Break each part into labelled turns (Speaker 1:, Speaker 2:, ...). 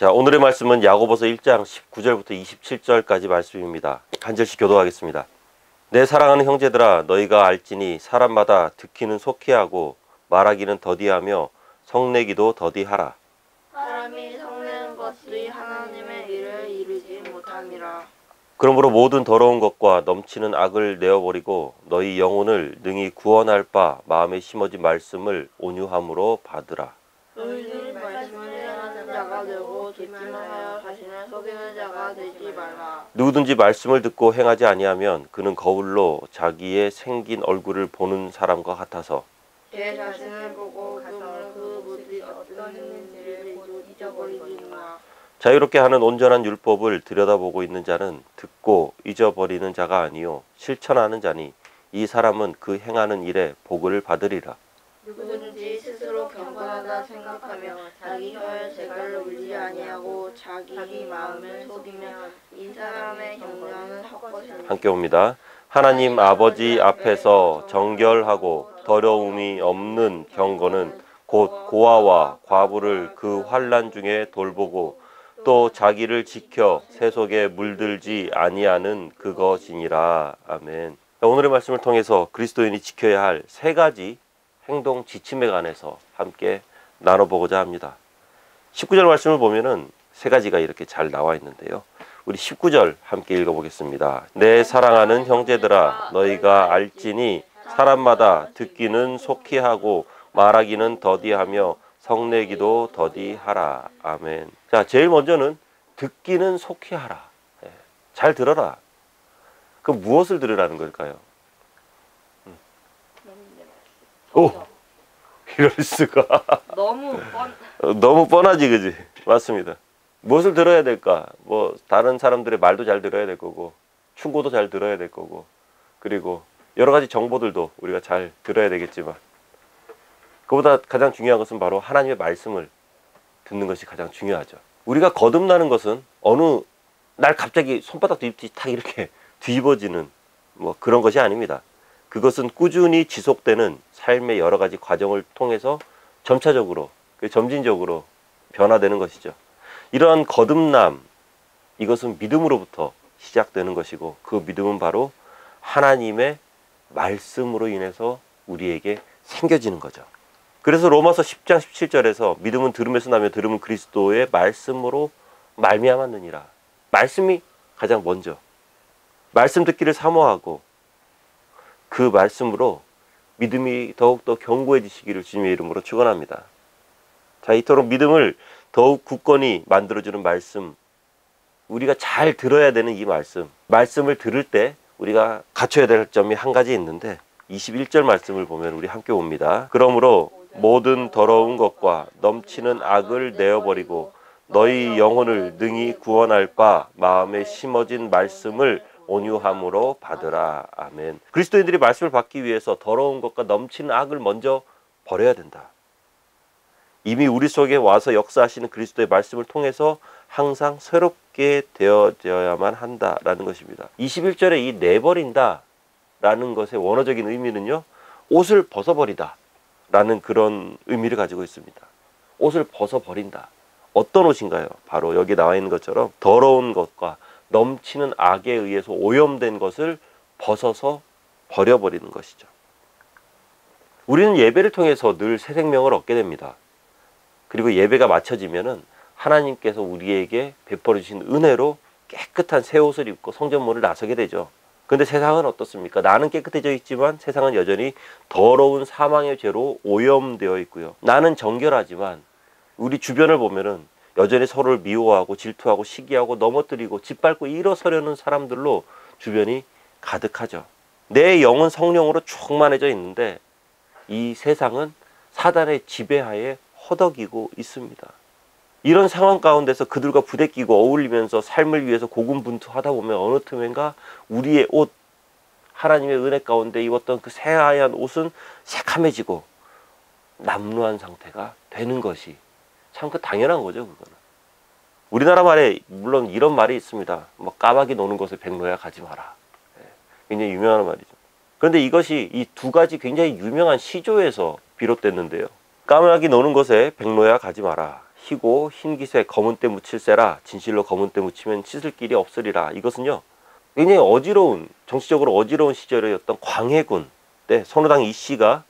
Speaker 1: 자, 오늘의 말씀은 야고보서 1장 19절부터 27절까지 말씀입니다. 한 절씩 교독하겠습니다. 내 사랑하는 형제들아, 너희가 알지니 사람마다 듣기는 속히 하고 말하기는 더디하며 성내기도 더디하라.
Speaker 2: 사람이 성내는 것이 하나님의 일을 이루지 못함이라.
Speaker 1: 그러므로 모든 더러운 것과 넘치는 악을 내어버리고 너희 영혼을 능히 구원할 바 마음에 심어진 말씀을 온유함으로 받으라.
Speaker 2: 너희들이 말씀을 행하는 자가 되고 듣기만 하여 자신을 속이는 자가 되지 말라.
Speaker 1: 누구든지 말씀을 듣고 행하지 아니하면 그는 거울로 자기의 생긴 얼굴을 보는 사람과 같아서
Speaker 2: 제 자신을 보고 그 모습이 어떤 있는지를 잊어버리니라.
Speaker 1: 자유롭게 하는 온전한 율법을 들여다보고 있는 자는 듣고 잊어버리는 자가 아니요 실천하는 자니 이 사람은 그 행하는 일에 복을 받으리라.
Speaker 2: 누구든지 스스로 경건하다 생각하며 자기 혀에 재갈로 물지 아니하고 자기 마음을 속이면 이 사람의 경건은 헛것이니라.
Speaker 1: 함께 옵니다. 하나님 아버지 앞에서 정결하고 더러움이 없는 경건은 곧 고아와 과부를 그 환난 중에 돌보고 또 자기를 지켜 세속에 물들지 아니하는 그것이니라. 아멘. 오늘의 말씀을 통해서 그리스도인이 지켜야 할 세 가지 행동 지침에 관해서 함께 나눠보고자 합니다. 19절 말씀을 보면은 세 가지가 이렇게 잘 나와 있는데요. 우리 19절 함께 읽어보겠습니다. 내 사랑하는 형제들아, 너희가 알지니 사람마다 듣기는 속히 하고 말하기는 더디하며 성내기도 더디하라. 아멘. 자, 제일 먼저는 듣기는 속히 하라. 잘 들어라. 그 무엇을 들으라는 걸까요? 오, 이럴 수가. 너무 뻔하지, 그지? 맞습니다. 무엇을 들어야 될까? 뭐 다른 사람들의 말도 잘 들어야 될 거고, 충고도 잘 들어야 될 거고, 그리고 여러 가지 정보들도 우리가 잘 들어야 되겠지만, 그보다 가장 중요한 것은 바로 하나님의 말씀을 듣는 것이 가장 중요하죠. 우리가 거듭나는 것은 어느 날 갑자기 손바닥 뒤집듯이 탁 이렇게 뒤집어지는 뭐 그런 것이 아닙니다. 그것은 꾸준히 지속되는 삶의 여러 가지 과정을 통해서 점차적으로, 점진적으로 변화되는 것이죠. 이러한 거듭남, 이것은 믿음으로부터 시작되는 것이고 그 믿음은 바로 하나님의 말씀으로 인해서 우리에게 생겨지는 거죠. 그래서 로마서 10장 17절에서 믿음은 들음에서 나며 들음은 그리스도의 말씀으로 말미암았느니라. 말씀이 가장 먼저. 말씀 듣기를 사모하고 그 말씀으로 믿음이 더욱더 견고해지시기를 주님의 이름으로 축원합니다. 자, 이토록 믿음을 더욱 굳건히 만들어주는 말씀, 우리가 잘 들어야 되는 이 말씀을 들을 때 우리가 갖춰야 될 점이 한 가지 있는데 21절 말씀을 보면 우리 함께 봅니다. 그러므로 모든 더러운 것과 넘치는 악을 내어버리고 너희 영혼을 능히 구원할 바 마음에 심어진 말씀을 온유함으로 받으라. 아멘. 그리스도인들이 말씀을 받기 위해서 더러운 것과 넘치는 악을 먼저 버려야 된다. 이미 우리 속에 와서 역사하시는 그리스도의 말씀을 통해서 항상 새롭게 되어져야만 한다라는 것입니다. 21절에 이 내버린다 라는 것의 원어적인 의미는요, 옷을 벗어버리다 라는 그런 의미를 가지고 있습니다. 옷을 벗어버린다. 어떤 옷인가요? 바로 여기 나와 있는 것처럼 더러운 것과 넘치는 악에 의해서 오염된 것을 벗어서 버려버리는 것이죠. 우리는 예배를 통해서 늘 새 생명을 얻게 됩니다. 그리고 예배가 마쳐지면은 하나님께서 우리에게 베풀어 주신 은혜로 깨끗한 새 옷을 입고 성전문을 나서게 되죠. 그런데 세상은 어떻습니까? 나는 깨끗해져 있지만 세상은 여전히 더러운 사망의 죄로 오염되어 있고요. 나는 정결하지만 우리 주변을 보면은 여전히 서로를 미워하고 질투하고 시기하고 넘어뜨리고 짓밟고 일어서려는 사람들로 주변이 가득하죠. 내 영은 성령으로 충만해져 있는데 이 세상은 사단의 지배하에 허덕이고 있습니다. 이런 상황 가운데서 그들과 부대끼고 어울리면서 삶을 위해서 고군분투하다 보면 어느 틈엔가 우리의 옷, 하나님의 은혜 가운데 입었던 그 새하얀 옷은 새카매지고 남루한 상태가 되는 것이 참 그 당연한 거죠. 그거는 우리나라 말에 물론 이런 말이 있습니다. 뭐 까마귀 노는 곳에 백로야 가지 마라. 굉장히 유명한 말이죠. 그런데 이것이 이 두 가지 굉장히 유명한 시조에서 비롯됐는데요. 까마귀 노는 곳에 백로야 가지 마라. 희고 흰 깃에 검은 때 묻힐세라. 진실로 검은 때 묻히면 씻을 길이 없으리라. 이것은요, 굉장히 어지러운, 정치적으로 어지러운 시절이었던 광해군 때 선호당 이씨가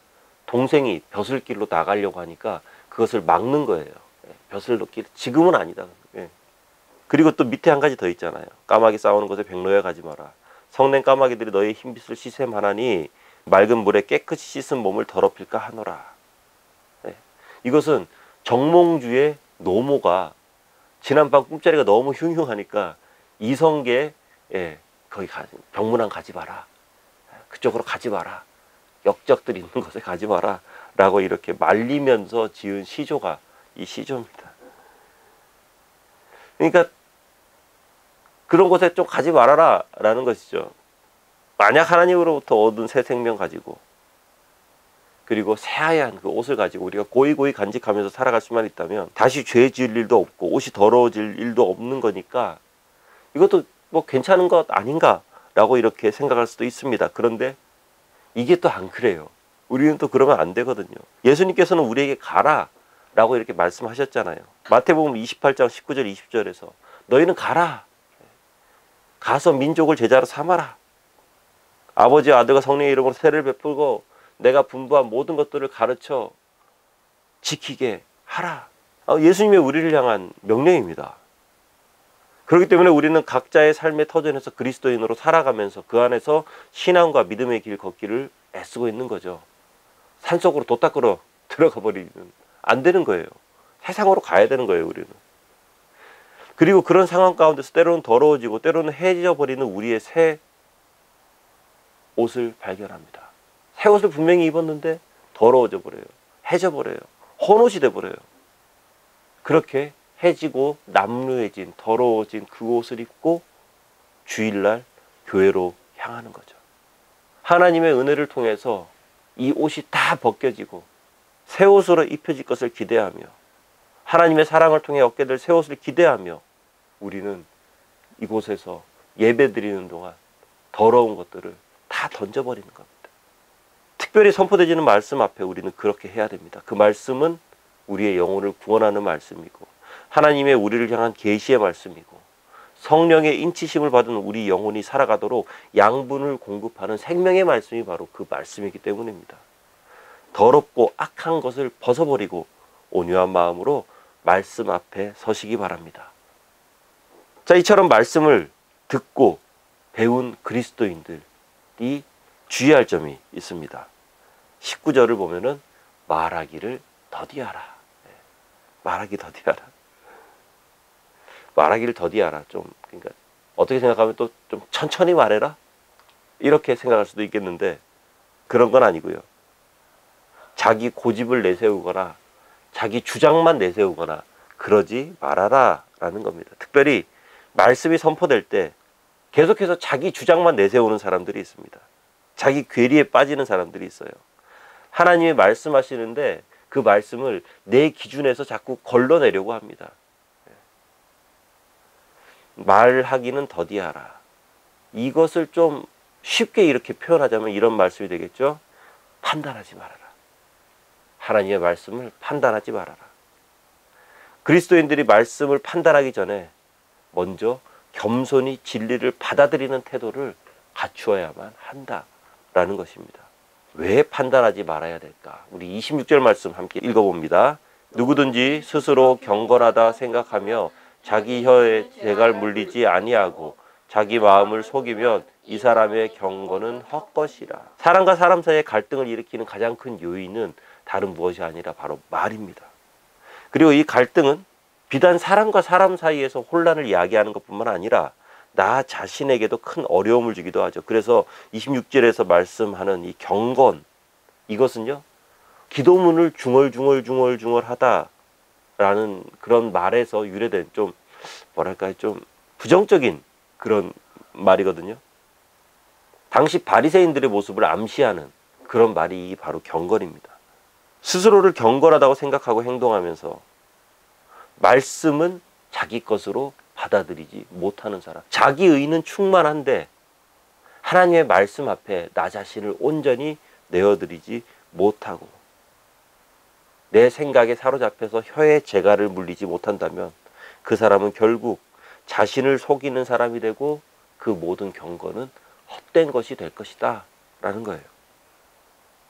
Speaker 1: 동생이 벼슬길로 나가려고 하니까 그것을 막는 거예요. 벼슬길, 지금은 아니다. 그리고 또 밑에 한 가지 더 있잖아요. 까마귀 싸우는 곳에 백로에 가지 마라. 성낸 까마귀들이 너의 흰빛을 시샘하나니 맑은 물에 깨끗이 씻은 몸을 더럽힐까 하노라. 이것은 정몽주의 노모가 지난밤 꿈자리가 너무 흉흉하니까 이성계 거기 병문안 가지 마라. 그쪽으로 가지 마라. 역적들 있는 곳에 가지 마라. 라고 이렇게 말리면서 지은 시조가 이 시조입니다. 그러니까 그런 곳에 좀 가지 말아라 라는 것이죠. 만약 하나님으로부터 얻은 새 생명 가지고, 그리고 새하얀 그 옷을 가지고 우리가 고이고이 간직하면서 살아갈 수만 있다면 다시 죄 지을 일도 없고 옷이 더러워질 일도 없는 거니까 이것도 뭐 괜찮은 것 아닌가 라고 이렇게 생각할 수도 있습니다. 그런데 이게 또 안 그래요. 우리는 또 그러면 안 되거든요. 예수님께서는 우리에게 가라 라고 이렇게 말씀하셨잖아요. 마태복음 28장 19절 20절에서 너희는 가라. 가서 민족을 제자로 삼아라. 아버지와 아들과 성령의 이름으로 세례를 베풀고 내가 분부한 모든 것들을 가르쳐 지키게 하라. 예수님의 우리를 향한 명령입니다. 그렇기 때문에 우리는 각자의 삶의 터전에서 그리스도인으로 살아가면서 그 안에서 신앙과 믿음의 길 걷기를 애쓰고 있는 거죠. 산속으로 돛 닦으러 들어가 버리는 안 되는 거예요. 세상으로 가야 되는 거예요, 우리는. 그리고 그런 상황 가운데서 때로는 더러워지고 때로는 해져버리는 우리의 새 옷을 발견합니다. 새 옷을 분명히 입었는데 더러워져 버려요. 해져 버려요. 헌옷이 돼 버려요. 그렇게 해지고 남루해진 더러워진 그 옷을 입고 주일날 교회로 향하는 거죠. 하나님의 은혜를 통해서 이 옷이 다 벗겨지고 새 옷으로 입혀질 것을 기대하며 하나님의 사랑을 통해 얻게 될 새 옷을 기대하며 우리는 이곳에서 예배드리는 동안 더러운 것들을 다 던져버리는 겁니다. 특별히 선포되지는 말씀 앞에 우리는 그렇게 해야 됩니다. 그 말씀은 우리의 영혼을 구원하는 말씀이고 하나님의 우리를 향한 계시의 말씀이고 성령의 인치심을 받은 우리 영혼이 살아가도록 양분을 공급하는 생명의 말씀이 바로 그 말씀이기 때문입니다. 더럽고 악한 것을 벗어버리고 온유한 마음으로 말씀 앞에 서시기 바랍니다. 자, 이처럼 말씀을 듣고 배운 그리스도인들이 주의할 점이 있습니다. 19절을 보면은 말하기를 더디하라. 말하기 더디하라. 말하기를 더디하라. 좀, 그러니까 어떻게 생각하면 또 좀 천천히 말해라? 이렇게 생각할 수도 있겠는데 그런 건 아니고요. 자기 고집을 내세우거나 자기 주장만 내세우거나 그러지 말아라 라는 겁니다. 특별히 말씀이 선포될 때 계속해서 자기 주장만 내세우는 사람들이 있습니다. 자기 괴리에 빠지는 사람들이 있어요. 하나님이 말씀하시는데 그 말씀을 내 기준에서 자꾸 걸러내려고 합니다. 말하기는 더디하라. 이것을 좀 쉽게 이렇게 표현하자면 이런 말씀이 되겠죠. 판단하지 말아라. 하나님의 말씀을 판단하지 말아라. 그리스도인들이 말씀을 판단하기 전에 먼저 겸손히 진리를 받아들이는 태도를 갖추어야만 한다라는 것입니다. 왜 판단하지 말아야 될까? 우리 26절 말씀 함께 읽어봅니다. 누구든지 스스로 경건하다 생각하며 자기 혀에 재갈 물리지 아니하고 자기 마음을 속이면 이 사람의 경건은 헛것이라. 사람과 사람 사이의 갈등을 일으키는 가장 큰 요인은 다른 무엇이 아니라 바로 말입니다. 그리고 이 갈등은 비단 사람과 사람 사이에서 혼란을 야기하는 것뿐만 아니라 나 자신에게도 큰 어려움을 주기도 하죠. 그래서 26절에서 말씀하는 이 경건, 이것은요 기도문을 중얼중얼 하다라는 그런 말에서 유래된 좀 뭐랄까요, 좀 부정적인 그런 말이거든요. 당시 바리새인들의 모습을 암시하는 그런 말이 바로 경건입니다. 스스로를 경건하다고 생각하고 행동하면서 말씀은 자기 것으로 받아들이지 못하는 사람. 자기 의는 충만한데 하나님의 말씀 앞에 나 자신을 온전히 내어드리지 못하고 내 생각에 사로잡혀서 혀의 재갈을 물리지 못한다면 그 사람은 결국 자신을 속이는 사람이 되고 그 모든 경건은 헛된 것이 될 것이다 라는 거예요.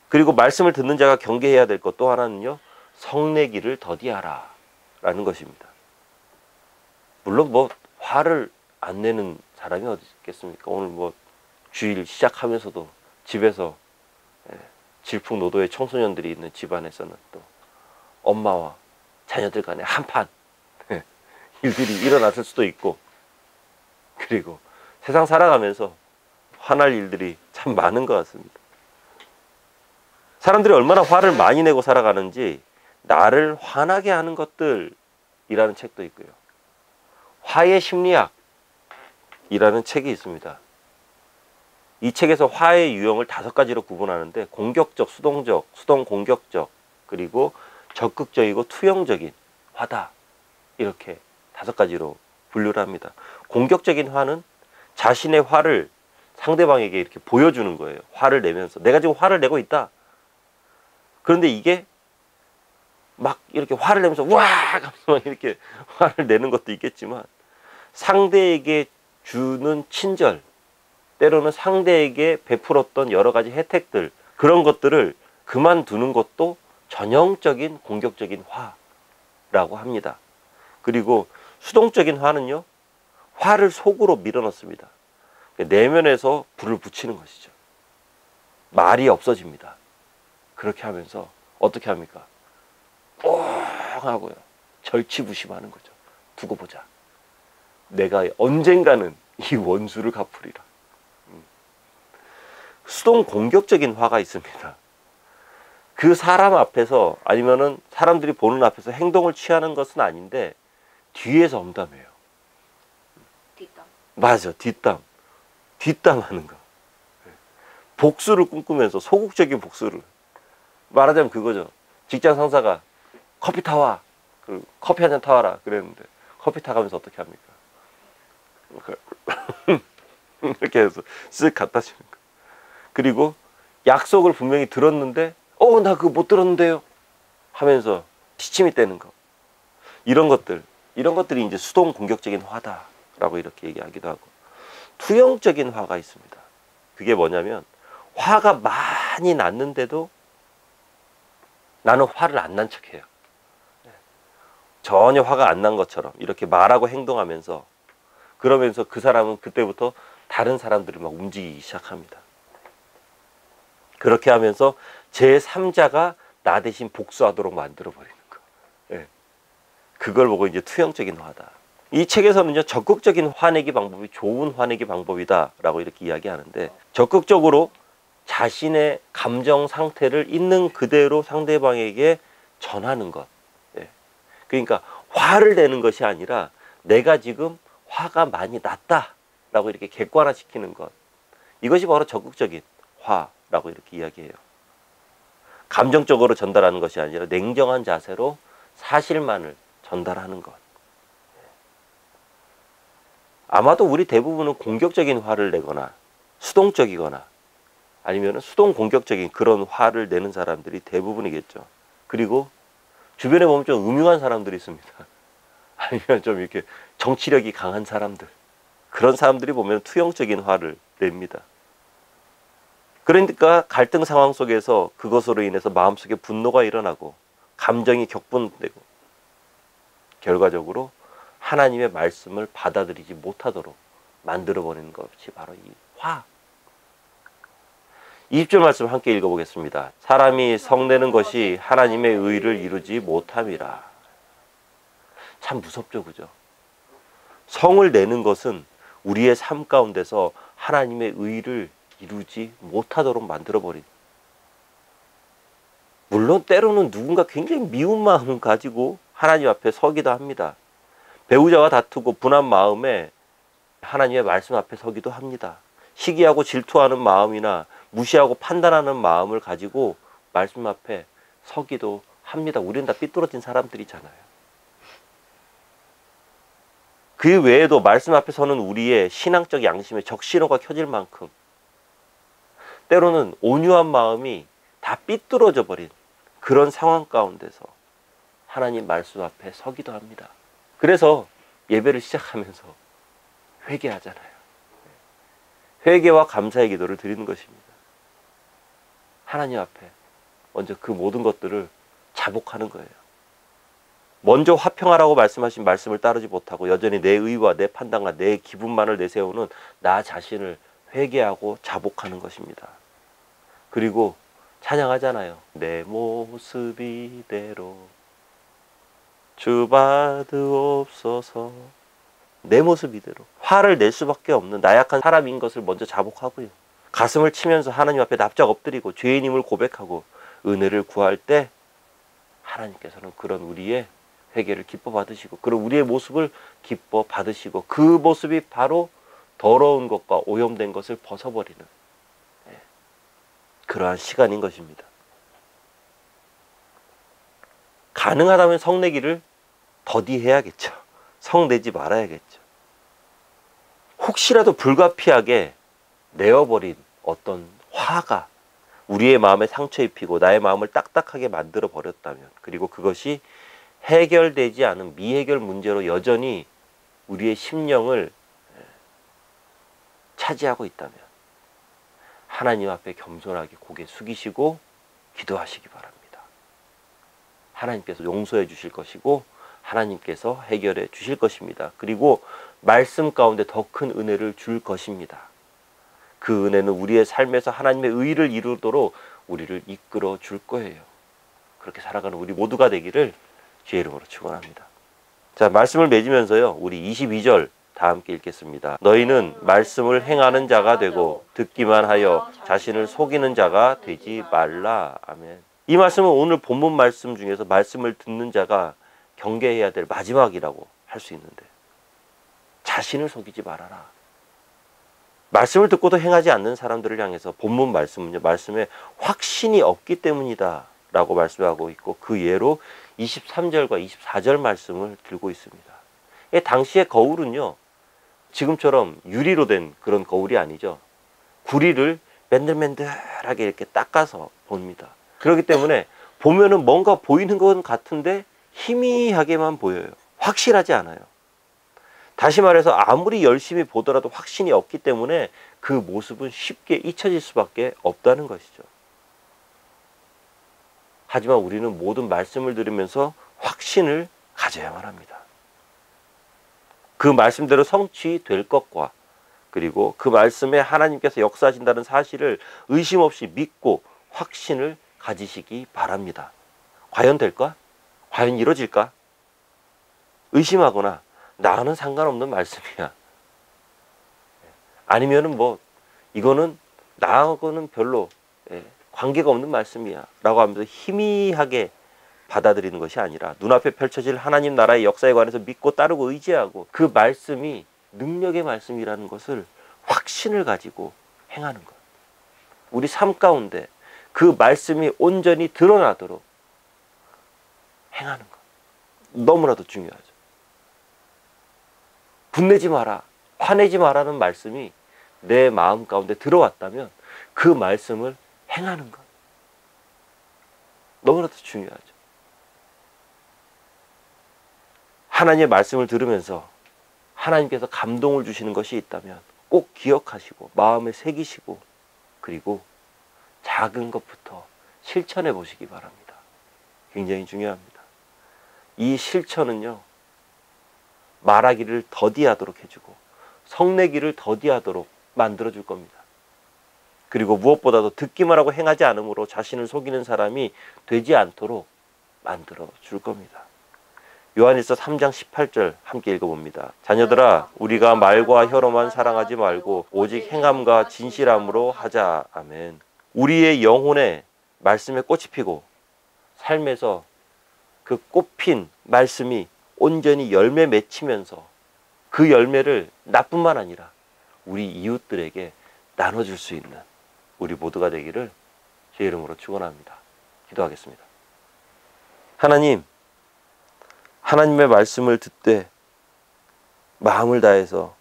Speaker 1: 그리고 말씀을 듣는 자가 경계해야 될 것 또 하나는요, 성내기를 더디하라 라는 것입니다. 물론 뭐 화를 안 내는 사람이 어디 있겠습니까? 오늘 뭐 주일 시작하면서도 집에서 질풍노도의 청소년들이 있는 집안에서는 또 엄마와 자녀들 간에 한판 일들이 일어났을 수도 있고, 그리고 세상 살아가면서 화날 일들이 참 많은 것 같습니다. 사람들이 얼마나 화를 많이 내고 살아가는지 나를 화나게 하는 것들이라는 책도 있고요. 화의 심리학이라는 책이 있습니다. 이 책에서 화의 유형을 5가지로 구분하는데 공격적, 수동적, 수동 공격적, 그리고 적극적이고 투영적인 화다. 이렇게 5가지로 분류를 합니다. 공격적인 화는 자신의 화를 상대방에게 이렇게 보여주는 거예요. 화를 내면서 내가 지금 화를 내고 있다. 그런데 이게 막 이렇게 화를 내면서 와 하면서 이렇게 화를 내는 것도 있겠지만, 상대에게 주는 친절, 때로는 상대에게 베풀었던 여러 가지 혜택들, 그런 것들을 그만두는 것도 전형적인 공격적인 화라고 합니다. 그리고 수동적인 화는요, 화를 속으로 밀어넣습니다. 내면에서 불을 붙이는 것이죠. 말이 없어집니다. 그렇게 하면서 어떻게 합니까? 뻥 하고요, 절치부심하는 거죠. 두고 보자. 내가 언젠가는 이 원수를 갚으리라. 수동 공격적인 화가 있습니다. 그 사람 앞에서, 아니면은 사람들이 보는 앞에서 행동을 취하는 것은 아닌데 뒤에서 엄담해요.
Speaker 2: 뒷담.
Speaker 1: 맞아, 뒷담하는 거. 복수를 꿈꾸면서, 소극적인 복수를. 말하자면 그거죠. 직장 상사가 커피 타와, 커피 한 잔 타와라 그랬는데 커피 타가면서 어떻게 합니까? 이렇게 해서 쓱 갖다 주는 거. 그리고 약속을 분명히 들었는데 나 그거 못 들었는데요 하면서 시침이 떼는 거. 이런 것들이 이제 수동 공격적인 화다라고 이렇게 얘기하기도 하고, 투영적인 화가 있습니다. 그게 뭐냐면, 화가 많이 났는데도 나는 화를 안 난 척해요. 전혀 화가 안 난 것처럼 이렇게 말하고 행동하면서, 그러면서 그 사람은 그때부터 다른 사람들을 막 움직이기 시작합니다. 그렇게 하면서 제3자가 나 대신 복수하도록 만들어버리는 거. 그걸 보고 이제 투영적인 화다. 이 책에서는요, 적극적인 화내기 방법이 좋은 화내기 방법이다라고 이렇게 이야기하는데, 적극적으로 자신의 감정 상태를 있는 그대로 상대방에게 전하는 것. 그러니까 화를 내는 것이 아니라 내가 지금 화가 많이 났다라고 이렇게 객관화시키는 것. 이것이 바로 적극적인 화라고 이렇게 이야기해요. 감정적으로 전달하는 것이 아니라 냉정한 자세로 사실만을 전달하는 것. 아마도 우리 대부분은 공격적인 화를 내거나 수동적이거나 아니면 수동 공격적인 그런 화를 내는 사람들이 대부분이겠죠. 그리고 주변에 보면 좀 음흉한 사람들이 있습니다. 아니면 좀 이렇게 정치력이 강한 사람들, 그런 사람들이 보면 투영적인 화를 냅니다. 그러니까 갈등 상황 속에서 그것으로 인해서 마음속에 분노가 일어나고 감정이 격분되고 결과적으로 하나님의 말씀을 받아들이지 못하도록 만들어버리는 것이 바로 이 화. 20절 말씀 함께 읽어보겠습니다. 사람이 성내는 것이 하나님의 의를 이루지 못함이라. 참 무섭죠, 그죠? 성을 내는 것은 우리의 삶 가운데서 하나님의 의를 이루지 못하도록 만들어버린. 물론 때로는 누군가 굉장히 미운 마음을 가지고 하나님 앞에 서기도 합니다. 배우자와 다투고 분한 마음에 하나님의 말씀 앞에 서기도 합니다. 시기하고 질투하는 마음이나 무시하고 판단하는 마음을 가지고 말씀 앞에 서기도 합니다. 우리는 다 삐뚤어진 사람들이잖아요. 그 외에도 말씀 앞에 서는 우리의 신앙적 양심에 적신호가 켜질 만큼 때로는 온유한 마음이 다 삐뚤어져 버린 그런 상황 가운데서 하나님 말씀 앞에 서기도 합니다. 그래서 예배를 시작하면서 회개하잖아요. 회개와 감사의 기도를 드리는 것입니다. 하나님 앞에 먼저 그 모든 것들을 자복하는 거예요. 먼저 화평하라고 말씀하신 말씀을 따르지 못하고 여전히 내 의와 내 판단과 내 기분만을 내세우는 나 자신을 회개하고 자복하는 것입니다. 그리고 찬양하잖아요. 내 모습 이대로 주 받으옵소서. 내 모습 이대로. 화를 낼 수밖에 없는 나약한 사람인 것을 먼저 자복하고요. 가슴을 치면서 하나님 앞에 납작 엎드리고 죄인임을 고백하고 은혜를 구할 때 하나님께서는 그런 우리의 회개를 기뻐 받으시고 그런 우리의 모습을 기뻐 받으시고 그 모습이 바로 더러운 것과 오염된 것을 벗어버리는 그러한 시간인 것입니다. 가능하다면 성내기를 더디해야겠죠. 성내지 말아야겠죠. 혹시라도 불가피하게 내어버린 어떤 화가 우리의 마음에 상처 입히고 나의 마음을 딱딱하게 만들어 버렸다면, 그리고 그것이 해결되지 않은 미해결 문제로 여전히 우리의 심령을 차지하고 있다면 하나님 앞에 겸손하게 고개 숙이시고 기도하시기 바랍니다. 하나님께서 용서해 주실 것이고 하나님께서 해결해 주실 것입니다. 그리고 말씀 가운데 더 큰 은혜를 줄 것입니다. 그 은혜는 우리의 삶에서 하나님의 의를 이루도록 우리를 이끌어 줄 거예요. 그렇게 살아가는 우리 모두가 되기를 주의 이름으로 축원합니다. 자, 말씀을 맺으면서요, 우리 22절 다 함께 읽겠습니다. 너희는 말씀을 행하는 자가 되고 듣기만 하여 자신을 속이는 자가 되지 말라. 아멘. 이 말씀은 오늘 본문 말씀 중에서 말씀을 듣는 자가 경계해야 될 마지막이라고 할 수 있는데, 자신을 속이지 말아라. 말씀을 듣고도 행하지 않는 사람들을 향해서 본문 말씀은요, 말씀에 확신이 없기 때문이다 라고 말씀하고 있고, 그 예로 23절과 24절 말씀을 들고 있습니다. 당시의 거울은요, 지금처럼 유리로 된 그런 거울이 아니죠. 구리를 맨들맨들하게 이렇게 닦아서 봅니다. 그렇기 때문에 보면은 뭔가 보이는 건 같은데 희미하게만 보여요. 확실하지 않아요. 다시 말해서 아무리 열심히 보더라도 확신이 없기 때문에 그 모습은 쉽게 잊혀질 수밖에 없다는 것이죠. 하지만 우리는 모든 말씀을 들으면서 확신을 가져야만 합니다. 그 말씀대로 성취될 것과, 그리고 그 말씀에 하나님께서 역사하신다는 사실을 의심 없이 믿고 확신을 가지시기 바랍니다. 과연 될까? 과연 이루어질까? 의심하거나 나는 상관없는 말씀이야, 아니면은 뭐 이거는 나하고는 별로 관계가 없는 말씀이야 라고 하면서 희미하게 받아들이는 것이 아니라 눈앞에 펼쳐질 하나님 나라의 역사에 관해서 믿고 따르고 의지하고 그 말씀이 능력의 말씀이라는 것을 확신을 가지고 행하는 것. 우리 삶 가운데 그 말씀이 온전히 드러나도록 행하는 것. 너무나도 중요하죠. 분내지 마라, 화내지 마라는 말씀이 내 마음 가운데 들어왔다면 그 말씀을 행하는 것. 너무나도 중요하죠. 하나님의 말씀을 들으면서 하나님께서 감동을 주시는 것이 있다면 꼭 기억하시고 마음에 새기시고, 그리고 작은 것부터 실천해 보시기 바랍니다. 굉장히 중요합니다. 이 실천은요, 말하기를 더디하도록 해주고 성내기를 더디하도록 만들어줄 겁니다. 그리고 무엇보다도 듣기만 하고 행하지 않으므로 자신을 속이는 사람이 되지 않도록 만들어줄 겁니다. 요한일서 3장 18절 함께 읽어봅니다. 자녀들아, 우리가 말과 혀로만 사랑하지 말고 오직 행함과 진실함으로 하자. 아멘. 우리의 영혼에 말씀에 꽃이 피고 삶에서 그 꽃핀 말씀이 온전히 열매 맺히면서 그 열매를 나뿐만 아니라 우리 이웃들에게 나눠줄 수 있는 우리 모두가 되기를 주의 이름으로 축원합니다. 기도하겠습니다. 하나님, 하나님의 말씀을 듣되 마음을 다해서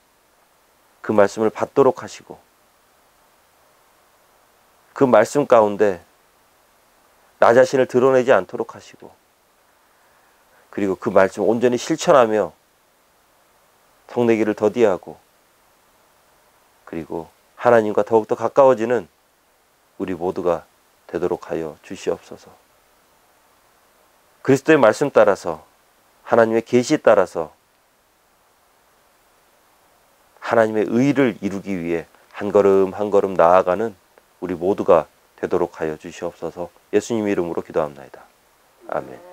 Speaker 1: 그 말씀을 받도록 하시고 그 말씀 가운데 나 자신을 드러내지 않도록 하시고, 그리고 그 말씀 온전히 실천하며 성내기를 더디하고, 그리고 하나님과 더욱더 가까워지는 우리 모두가 되도록 하여 주시옵소서. 그리스도의 말씀 따라서, 하나님의 계시 따라서 하나님의 의를 이루기 위해 한 걸음 한 걸음 나아가는 우리 모두가 되도록 하여 주시옵소서. 예수님 이름으로 기도합나이다. 아멘.